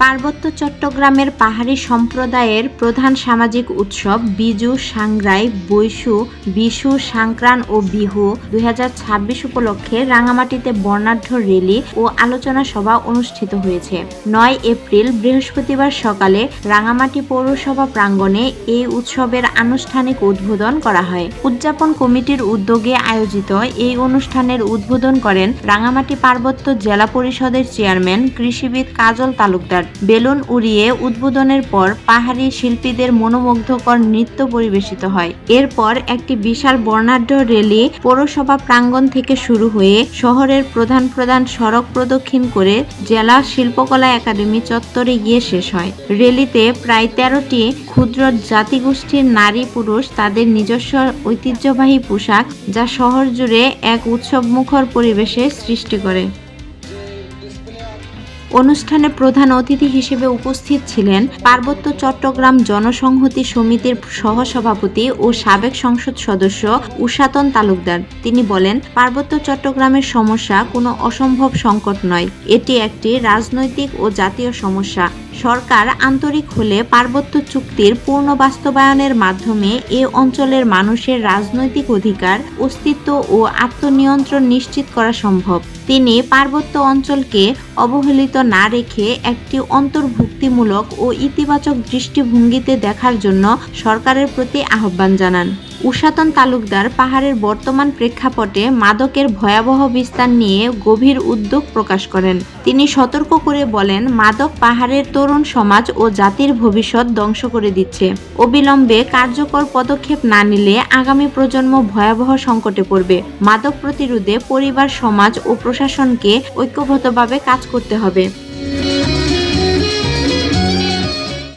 পার্বত্য চট্টগ্রামের পাহাড়ি সম্প্রদায়ের প্রধান সামাজিক উৎসব বিজু, সাংগ্রাই, বৈশু, বিশু, সংক্রান ও বিহু 2026 উপলক্ষে রাঙামাটিতে বর্ণাঢ্য র্যালি ও আলোচনা সভা অনুষ্ঠিত হয়েছে। 9 এপ্রিল বৃহস্পতিবার সকালে রাঙামাটি পৌরসভা প্রাঙ্গণে এই উৎসবের আনুষ্ঠানিক উদ্বোধন করা হয়। উদযাপন কমিটির উদ্যোগে আয়োজিত এই অনুষ্ঠানের উদ্বোধন করেন রাঙামাটি পার্বত্য জেলা পরিষদের চেয়ারম্যান কৃষিবিদ কাজল তালুকদার। বেলুন উড়িয়ে উদ্বোধনের পর পাহাড়ি শিল্পীদের মনোমুগ্ধকর নৃত্য পরিবেশিত হয়। এরপর একটি বিশাল বর্ণাঢ্য র্যালি পৌরসভা প্রাঙ্গণ থেকে শুরু হয়ে শহরের প্রধান প্রধান সড়ক প্রদক্ষিণ করে জেলা শিল্পকলা একাডেমি চত্বরে গিয়ে শেষ হয়। র্যালিতে প্রায় 13টি ক্ষুদ্র জাতিগোষ্ঠীর নারী পুরুষ তাদের নিজস্ব ঐতিহ্যবাহী পোশাক, যা শহর জুড়ে এক উৎসবমুখর পরিবেশের সৃষ্টি করে। অনুষ্ঠানে প্রধান অতিথি হিসেবে উপস্থিত ছিলেন পার্বত্য চট্টগ্রাম জনসংহতি সমিতির সহসভাপতি ও সাবেক সংসদ সদস্য উষাতন তালুকদার। তিনি বলেন, পার্বত্য চট্টগ্রামের সমস্যা কোনো অসম্ভব সংকট নয়, এটি একটি রাজনৈতিক ও জাতীয় সমস্যা। সরকার আন্তরিক হলে পার্বত্য চুক্তির পূর্ণ বাস্তবায়নের মাধ্যমে এ অঞ্চলের মানুষের রাজনৈতিক অধিকার, অস্তিত্ব ও আত্মনিয়ন্ত্রণ নিশ্চিত করা সম্ভব। তিনি পার্বত্য অঞ্চলকে অবহেলিত না রেখে একটি অন্তর্ভুক্তিমূলক ও ইতিবাচক দৃষ্টিভঙ্গিতে দেখার জন্য সরকারের প্রতি আহ্বান জানান। উষাতন তালুকদার পাহাড়ের বর্তমান প্রেক্ষাপটে মাদকের ভয়াবহ বিস্তার নিয়ে গভীর উদ্বেগ প্রকাশ করেন। তিনি সতর্ক করে বলেন, মাদক পাহাড়ের তরুণ সমাজ ও জাতির ভবিষ্যৎ ধ্বংস করে দিচ্ছে। অবিলম্বে কার্যকর পদক্ষেপ না নিলে আগামী প্রজন্ম ভয়াবহ সংকটে পড়বে। মাদক প্রতিরোধে পরিবার, সমাজ ও প্রশাসনকে ঐক্যবদ্ধভাবে কাজ করতে হবে।